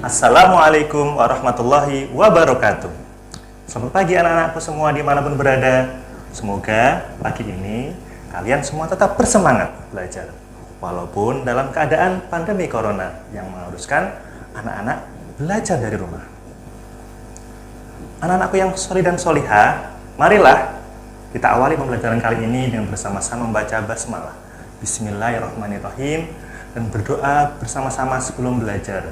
Assalamualaikum warahmatullahi wabarakatuh. Selamat pagi anak-anakku semua dimanapun berada. Semoga pagi ini kalian semua tetap bersemangat belajar walaupun dalam keadaan pandemi corona yang mengharuskan anak-anak belajar dari rumah. Anak-anakku yang solih dan solihah, marilah kita awali pembelajaran kali ini dengan bersama-sama membaca basmalah, Bismillahirrahmanirrahim, dan berdoa bersama-sama sebelum belajar.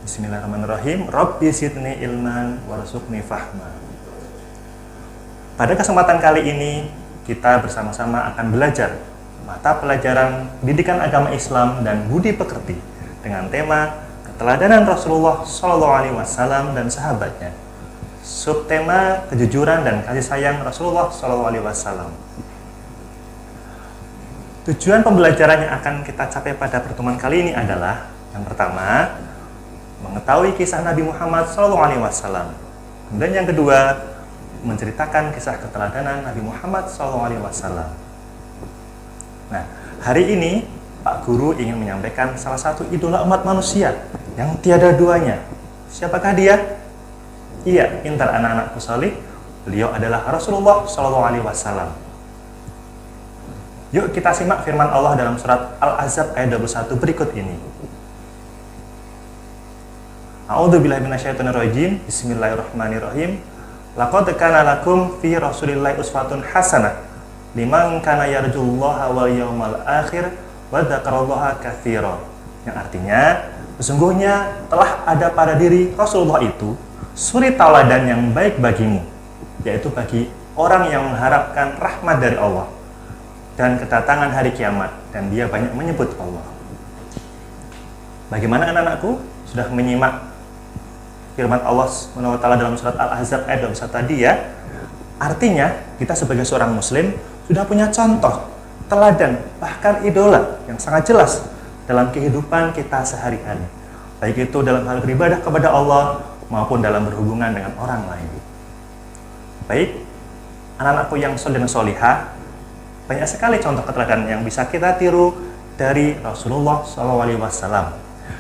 Bismillahirrahmanirrahim. Rabbi zidni ilman warzuqni fahma. Pada kesempatan kali ini kita bersama-sama akan belajar mata pelajaran Pendidikan Agama Islam dan Budi Pekerti dengan tema Keteladanan Rasulullah SAW dan sahabatnya. Subtema kejujuran dan kasih sayang Rasulullah SAW. Tujuan pembelajaran yang akan kita capai pada pertemuan kali ini adalah yang pertama, mengetahui kisah Nabi Muhammad SAW. Kemudian yang kedua, menceritakan kisah keteladanan Nabi Muhammad SAW. Nah, hari ini Pak Guru ingin menyampaikan salah satu idola umat manusia yang tiada duanya. Siapakah dia? Iya, pintar anak-anakku salih. Beliau adalah Rasulullah SAW. Yuk kita simak firman Allah dalam surat Al-Ahzab ayat 21 berikut ini. A'udzubillahi minasyaitonirrajim. Bismillahirrahmanirrahim. Laqad kana lakum fi Rasulillahi uswatun hasanah liman kana yarjullaha wal yawmal akhir wa dzakarallaha katsiran. Yang artinya, sesungguhnya telah ada pada diri Rasulullah itu suri tauladan yang baik bagimu, yaitu bagi orang yang mengharapkan rahmat dari Allah dan kedatangan hari kiamat, dan dia banyak menyebut Allah. Bagaimana anak-anakku? Sudah menyimak firman Allah SWT dalam surat Al-Ahzab ayat 21 tadi ya? Artinya, kita sebagai seorang muslim sudah punya contoh, teladan, bahkan idola yang sangat jelas dalam kehidupan kita sehari-hari. Baik itu dalam hal beribadah kepada Allah maupun dalam berhubungan dengan orang lain. Baik, anak-anakku yang soleh dan solihah, banyak sekali contoh keteladanan yang bisa kita tiru dari Rasulullah SAW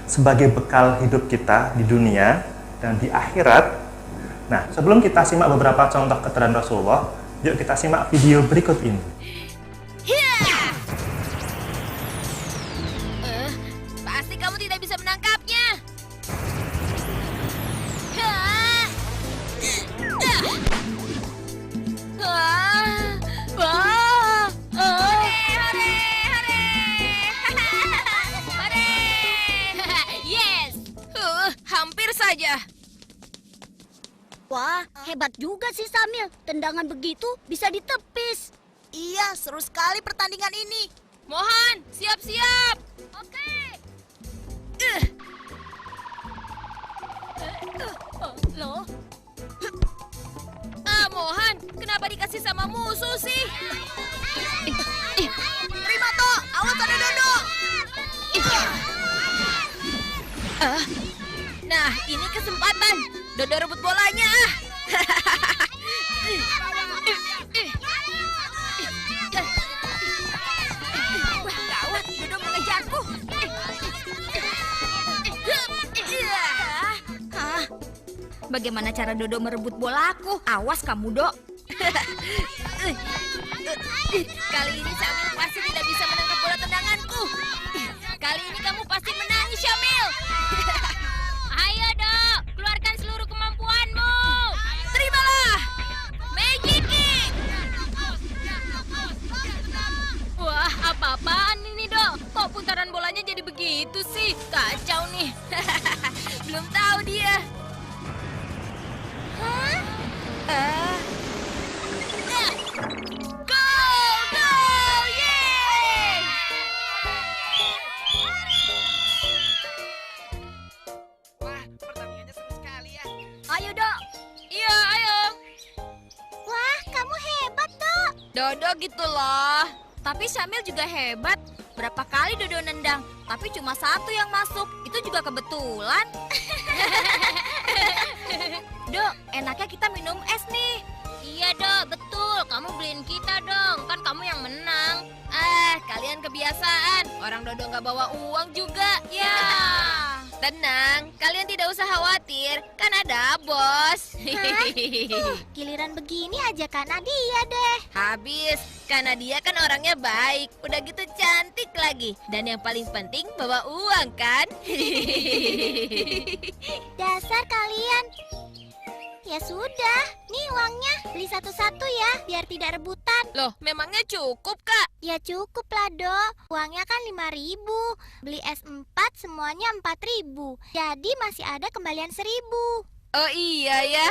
sebagai bekal hidup kita di dunia dan di akhirat. Nah, sebelum kita simak beberapa contoh keteladanan Rasulullah, yuk kita simak video berikut ini. Pasti kamu tidak bisa menangkapnya. Hampir saja. Wah, hebat juga sih Samil. Tendangan begitu bisa ditepis. Iya, seru sekali pertandingan ini. Mohan, siap-siap. Oke. Loh? Mohan, kenapa dikasih sama musuh sih? Terima toh, awas ada Dodo. Nah, ini kesempatan. Dodo rebut bolanya. Wah, gawat. Dodo mengejarku. Bagaimana cara Dodo merebut bolaku? Awas kamu, Dok. Kali ini Syamil pasti tidak bisa menangkap bola tendanganku. Kali ini kamu pasti menangis, Syamil. Ayo, Dok, keluarkan seluruh kemampuanmu. Terimalah. Magic Kick. Wah, apa-apaan ini, Dok? Kok putaran bolanya jadi begitu sih? Kacau nih. Belum tahu dia. Hah? Gol! Yeay! Dodo gitu loh. Tapi Syamil juga hebat. Berapa kali Dodo nendang, tapi cuma satu yang masuk. Itu juga kebetulan. Dok, enaknya kita minum es nih. Iya dok, betul. Kamu beliin kita dong, kan kamu yang menang. Kalian kebiasaan. Orang Dodo nggak bawa uang juga. Ya. Tenang, kalian tidak usah khawatir. Kan ada bos. Giliran begini aja Kak Nadia deh. Habis, karena dia kan orangnya baik. Udah gitu cantik lagi. Dan yang paling penting bawa uang kan? Dasar kalian. Ya sudah, nih uangnya. Beli satu-satu ya, biar tidak rebutan. Loh, memangnya cukup kak? Ya cukup lah, Dok. Uangnya kan 5.000. Beli es 4 semuanya 4.000. Jadi masih ada kembalian 1.000. Oh iya ya.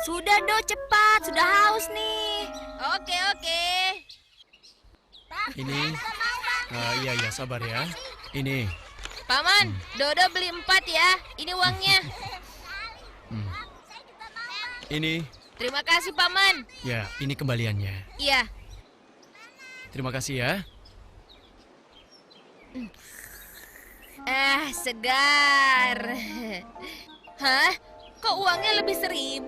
Sudah Dok, cepat. Sudah haus nih. Oke. Ini, iya sabar ya. Ini, Paman, Dodo beli 4 ya. Ini uangnya. ini, Terima kasih Paman. ya ini kembaliannya. Iya. Terima kasih ya. Segar. Hah? Kok uangnya lebih 1.000?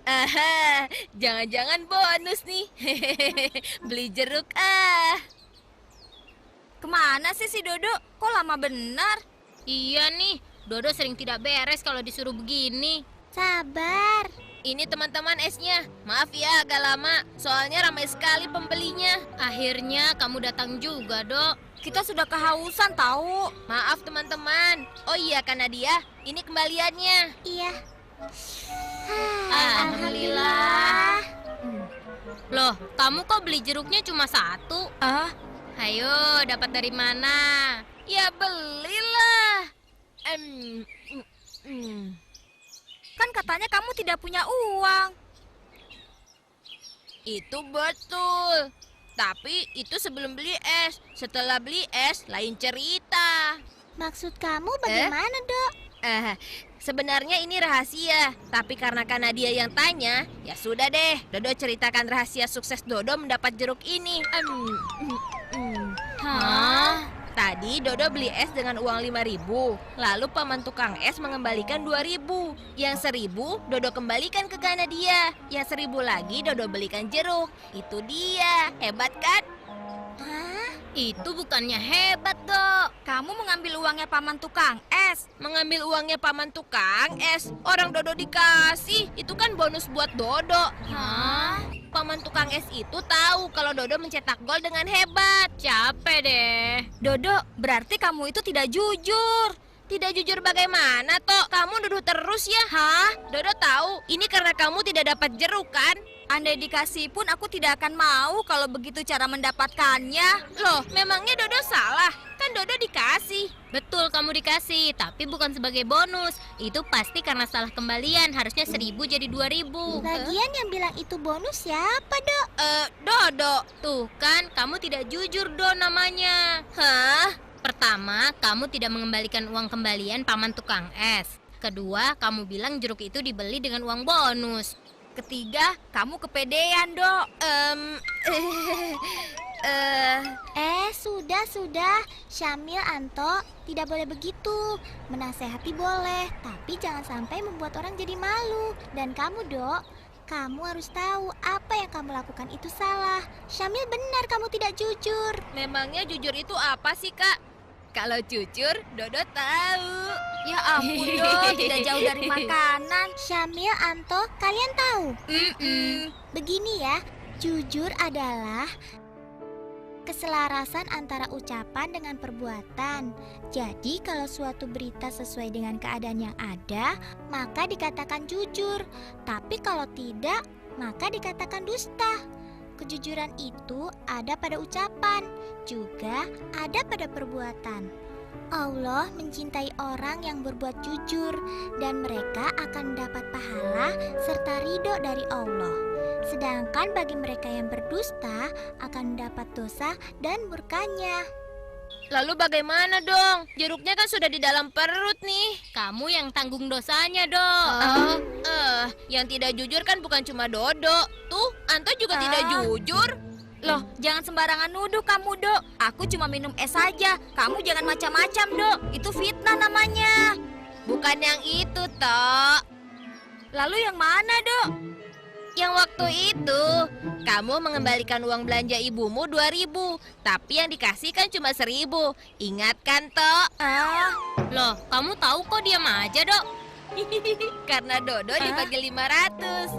Aha, jangan-jangan bonus nih. Beli jeruk Kemana sih si Dodo? Kok lama benar? Iya nih, Dodo sering tidak beres kalau disuruh begini. Sabar. Ini teman-teman esnya. Maaf ya agak lama, soalnya ramai sekali pembelinya. Akhirnya kamu datang juga, Dok. Kita sudah kehausan tahu. Maaf teman-teman. Oh iya Kak Nadia, ini kembaliannya. Iya. Alhamdulillah. Loh, kamu kok beli jeruknya cuma 1? Ayo, dapat dari mana? Ya belilah. Kan katanya kamu tidak punya uang. Itu betul. Tapi itu sebelum beli es. Setelah beli es, lain cerita. Maksud kamu bagaimana, Dok? Sebenarnya ini rahasia. Tapi karena Kak Nadia yang tanya, ya sudah deh. Dodo ceritakan rahasia sukses Dodo mendapat jeruk ini. Hah? Tadi Dodo beli es dengan uang 5.000. Lalu paman tukang es mengembalikan 2.000. Yang 1.000 Dodo kembalikan ke Kak Nadia. Yang 1.000 lagi Dodo belikan jeruk. Itu dia. Hebat kan? Hah? Itu bukannya hebat, Dok. Kamu mengambil uangnya paman tukang es. Mengambil uangnya paman tukang es? Orang Dodo dikasih. Itu kan bonus buat Dodo. Hah? Paman tukang es itu tahu kalau Dodo mencetak gol dengan hebat. Capek deh. Dodo, berarti kamu itu tidak jujur. Tidak jujur bagaimana, Tok? Kamu nuduh terus ya? Hah? Dodo tahu, ini karena kamu tidak dapat jeruk kan? Andai dikasih pun aku tidak akan mau kalau begitu cara mendapatkannya. Loh, memangnya Dodo salah? Kan Dodo dikasih. Betul, kamu dikasih, tapi bukan sebagai bonus. Itu pasti karena salah kembalian. Harusnya 1.000 jadi 2.000. Lagian yang bilang itu bonus siapa, Dok? Dodo. Tuh kan, kamu tidak jujur, Do namanya. Hah? Pertama, kamu tidak mengembalikan uang kembalian paman tukang es. Kedua, kamu bilang jeruk itu dibeli dengan uang bonus. Ketiga, kamu kepedean, Dok. Sudah. Syamil, Anto, tidak boleh begitu. Menasehati boleh, tapi jangan sampai membuat orang jadi malu. Dan kamu, Dok, kamu harus tahu apa yang kamu lakukan itu salah. Syamil benar kamu tidak jujur. Memangnya jujur itu apa sih, Kak? Kalau jujur, Dodo tahu. Ya ampun, Do, tidak jauh dari makanan. Syamil, Anto, kalian tahu? Begini ya, jujur adalah keselarasan antara ucapan dengan perbuatan. Jadi kalau suatu berita sesuai dengan keadaan yang ada, maka dikatakan jujur. Tapi kalau tidak, maka dikatakan dusta. Kejujuran itu ada pada ucapan, juga ada pada perbuatan. Allah mencintai orang yang berbuat jujur, dan mereka akan mendapat pahala serta ridho dari Allah. Sedangkan bagi mereka yang berdusta akan mendapat dosa dan murkanya. Lalu bagaimana dong? Jeruknya kan sudah di dalam perut nih. Kamu yang tanggung dosanya, Dok. Yang tidak jujur kan bukan cuma Dodo. Tuh, Anto juga tidak jujur. Loh, jangan sembarangan nuduh kamu, Dok. Aku cuma minum es saja. Kamu jangan macam-macam, Dok. Itu fitnah namanya. Bukan yang itu, Tok. Lalu yang mana, Dok? Yang waktu itu, kamu mengembalikan uang belanja ibumu 2.000, tapi yang dikasih kan cuma 1.000. Ingat kan, Tok? Loh, kamu tahu kok diam aja, Dok. Karena Dodo dibagi 500.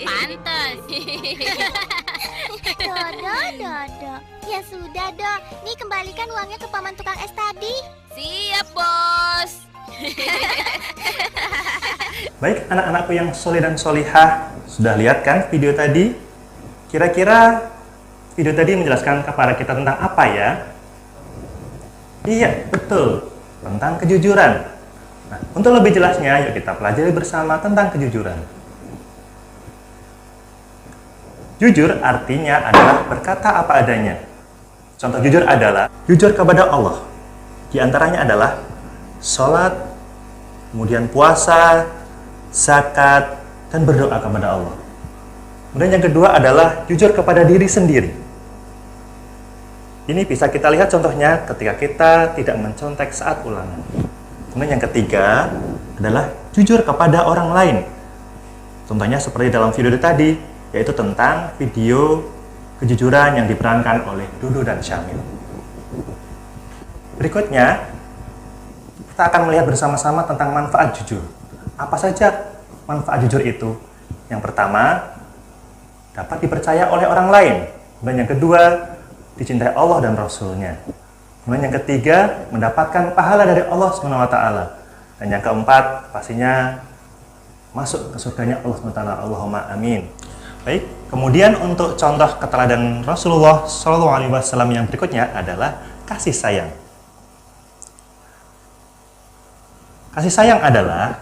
Pantes. Dodo. Ya sudah, Dok. Nih kembalikan uangnya ke paman tukang es tadi. Siap, Bos. Baik, anak-anakku yang soleh dan solihah, sudah lihat kan video tadi? Kira-kira video tadi menjelaskan kepada kita tentang apa ya? Iya, betul. Tentang kejujuran. Nah, untuk lebih jelasnya, yuk kita pelajari bersama tentang kejujuran. Jujur artinya adalah berkata apa adanya. Contoh jujur adalah jujur kepada Allah. Di antaranya adalah sholat, kemudian puasa, zakat, dan berdoa kepada Allah. Kemudian yang kedua adalah jujur kepada diri sendiri. Ini bisa kita lihat contohnya ketika kita tidak mencontek saat ulangan. Kemudian yang ketiga adalah jujur kepada orang lain. Contohnya seperti dalam video tadi, yaitu tentang video kejujuran yang diperankan oleh Dodo dan Syamil. Berikutnya, kita akan melihat bersama-sama tentang manfaat jujur. Apa saja manfaat jujur itu? Yang pertama, dapat dipercaya oleh orang lain. Dan yang kedua, dicintai Allah dan Rasul-Nya. Kemudian yang ketiga, mendapatkan pahala dari Allah SWT. Dan yang keempat, pastinya masuk ke surganya Allah SWT. Allahumma amin. Baik, kemudian untuk contoh keteladanan Rasulullah SAW yang berikutnya adalah kasih sayang. Kasih sayang adalah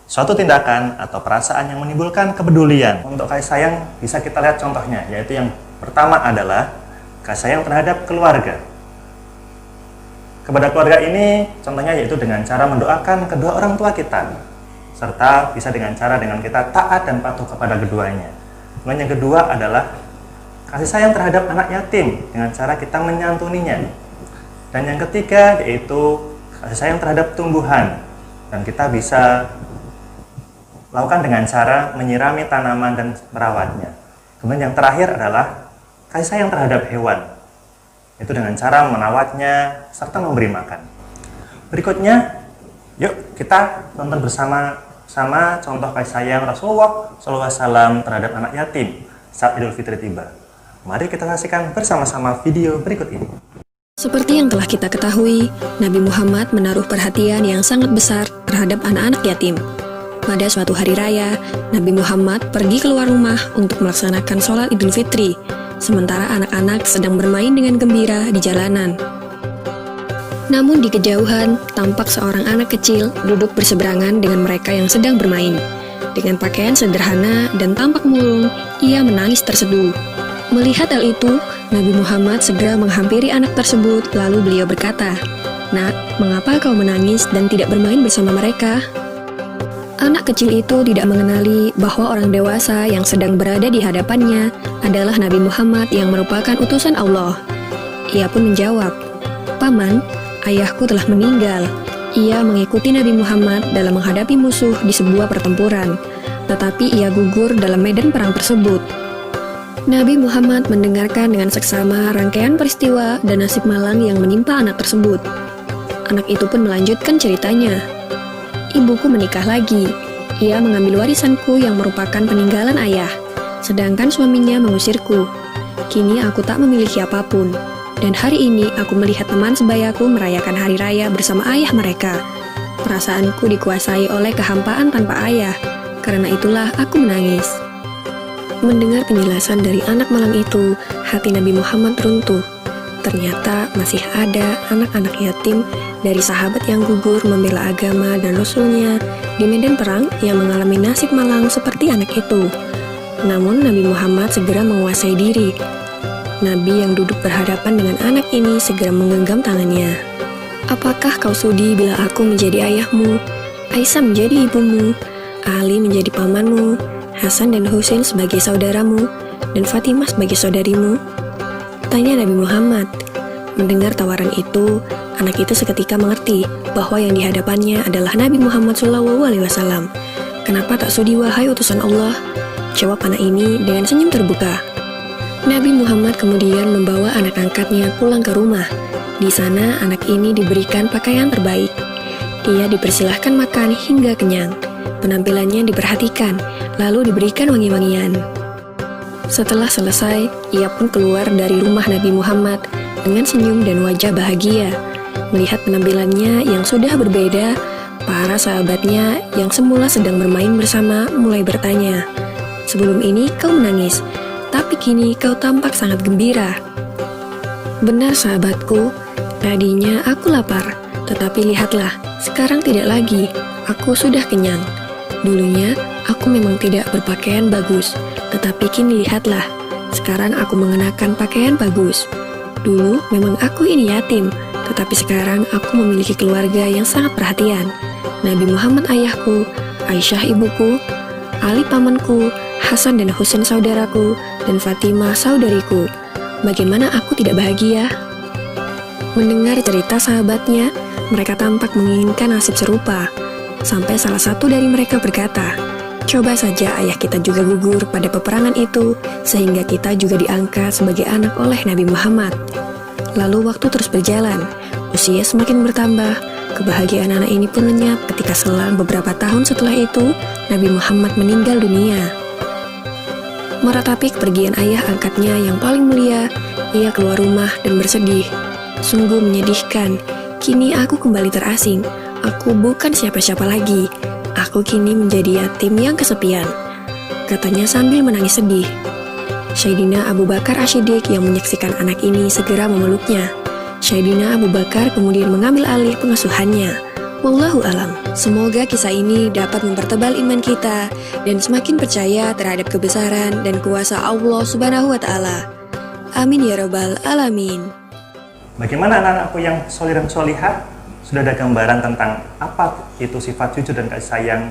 suatu tindakan atau perasaan yang menimbulkan kepedulian. Untuk kasih sayang bisa kita lihat contohnya, yaitu yang pertama adalah kasih sayang terhadap keluarga. Kepada keluarga ini contohnya yaitu dengan cara mendoakan kedua orang tua kita, serta bisa dengan kita taat dan patuh kepada keduanya. Kemudian yang kedua adalah kasih sayang terhadap anak yatim dengan cara kita menyantuninya. Dan yang ketiga yaitu kasih sayang terhadap tumbuhan. Dan kita bisa lakukan dengan cara menyirami tanaman dan merawatnya. Kemudian yang terakhir adalah kasih sayang terhadap hewan, itu dengan cara merawatnya serta memberi makan. Berikutnya, yuk kita tonton bersama-sama contoh kasih sayang Rasulullah SAW terhadap anak yatim saat Idul Fitri tiba. Mari kita saksikan bersama-sama video berikut ini. Seperti yang telah kita ketahui, Nabi Muhammad menaruh perhatian yang sangat besar terhadap anak-anak yatim. Pada suatu hari raya, Nabi Muhammad pergi keluar rumah untuk melaksanakan sholat Idul Fitri, sementara anak-anak sedang bermain dengan gembira di jalanan. Namun di kejauhan, tampak seorang anak kecil duduk berseberangan dengan mereka yang sedang bermain. Dengan pakaian sederhana dan tampak murung, ia menangis terseduh. Melihat hal itu, Nabi Muhammad segera menghampiri anak tersebut, lalu beliau berkata, "Nak, mengapa kau menangis dan tidak bermain bersama mereka?" Anak kecil itu tidak mengenali bahwa orang dewasa yang sedang berada di hadapannya adalah Nabi Muhammad yang merupakan utusan Allah. Ia pun menjawab, "Paman, ayahku telah meninggal." Ia mengikuti Nabi Muhammad dalam menghadapi musuh di sebuah pertempuran, tetapi ia gugur dalam medan perang tersebut. Nabi Muhammad mendengarkan dengan seksama rangkaian peristiwa dan nasib malang yang menimpa anak tersebut. Anak itu pun melanjutkan ceritanya. "Ibuku menikah lagi. Ia mengambil warisanku yang merupakan peninggalan ayah, sedangkan suaminya mengusirku. Kini aku tak memiliki apapun. Dan hari ini aku melihat teman sebayaku merayakan hari raya bersama ayah mereka. Perasaanku dikuasai oleh kehampaan tanpa ayah. Karena itulah aku menangis." Mendengar penjelasan dari anak malang itu, hati Nabi Muhammad runtuh. Ternyata masih ada anak-anak yatim dari sahabat yang gugur membela agama dan Rasul-Nya di medan perang yang mengalami nasib malang seperti anak itu. Namun Nabi Muhammad segera menguasai diri. Nabi yang duduk berhadapan dengan anak ini segera menggenggam tangannya. Apakah kau sudi bila aku menjadi ayahmu, Aisyah menjadi ibumu, Ali menjadi pamanmu, Hasan dan Husain sebagai saudaramu, dan Fatimah sebagai saudarimu? Tanya Nabi Muhammad. Mendengar tawaran itu, anak itu seketika mengerti bahwa yang dihadapannya adalah Nabi Muhammad SAW. Kenapa tak sudi wahai utusan Allah? Jawab anak ini dengan senyum terbuka. Nabi Muhammad kemudian membawa anak angkatnya pulang ke rumah. Di sana anak ini diberikan pakaian terbaik. Ia dipersilahkan makan hingga kenyang. Penampilannya diperhatikan, lalu diberikan wangi-wangian. Setelah selesai, ia pun keluar dari rumah Nabi Muhammad dengan senyum dan wajah bahagia. Melihat penampilannya yang sudah berbeda, para sahabatnya yang semula sedang bermain bersama mulai bertanya, "Sebelum ini kau menangis, tapi kini kau tampak sangat gembira." Benar sahabatku, tadinya aku lapar, tetapi lihatlah, sekarang tidak lagi, aku sudah kenyang. Dulunya, aku memang tidak berpakaian bagus, tetapi kini lihatlah, sekarang aku mengenakan pakaian bagus. Dulu memang aku ini yatim, tetapi sekarang aku memiliki keluarga yang sangat perhatian. Nabi Muhammad ayahku, Aisyah ibuku, Ali pamanku, Hasan dan Husain saudaraku, dan Fatimah saudariku. Bagaimana aku tidak bahagia? Mendengar cerita sahabatnya, mereka tampak menginginkan nasib serupa. Sampai salah satu dari mereka berkata, "Coba saja ayah kita juga gugur pada peperangan itu, sehingga kita juga diangkat sebagai anak oleh Nabi Muhammad." Lalu waktu terus berjalan, usia semakin bertambah, kebahagiaan anak ini pun lenyap ketika selang beberapa tahun setelah itu, Nabi Muhammad meninggal dunia. Meratapi kepergian ayah angkatnya yang paling mulia, ia keluar rumah dan bersedih. Sungguh menyedihkan, kini aku kembali terasing, aku bukan siapa-siapa lagi, aku kini menjadi yatim yang kesepian, katanya sambil menangis sedih. Sayyidina Abu Bakar Asy-Siddiq yang menyaksikan anak ini segera memeluknya. Sayyidina Abu Bakar kemudian mengambil alih pengasuhannya. Wallahu alam. Semoga kisah ini dapat mempertebal iman kita dan semakin percaya terhadap kebesaran dan kuasa Allah Subhanahu wa taala. Amin ya rabbal alamin. Bagaimana anak-anakku yang solih dan solihah? Sudah ada gambaran tentang apa itu sifat jujur dan kasih sayang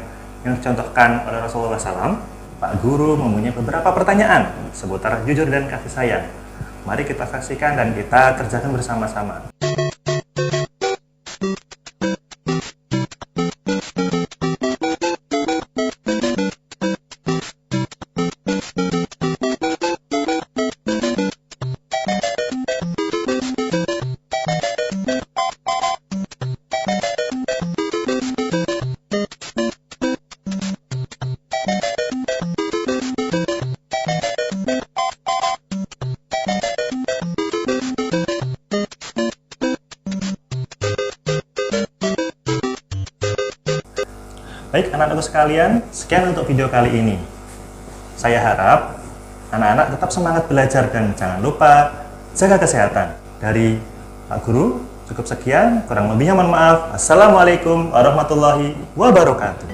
yang dicontohkan oleh Rasulullah SAW? Pak Guru mempunyai beberapa pertanyaan seputar jujur dan kasih sayang. Mari kita saksikan dan kita kerjakan bersama-sama. Baik anak-anakku sekalian, sekian untuk video kali ini. Saya harap anak-anak tetap semangat belajar dan jangan lupa jaga kesehatan. Dari Pak Guru, cukup sekian, kurang lebihnya mohon maaf. Assalamualaikum warahmatullahi wabarakatuh.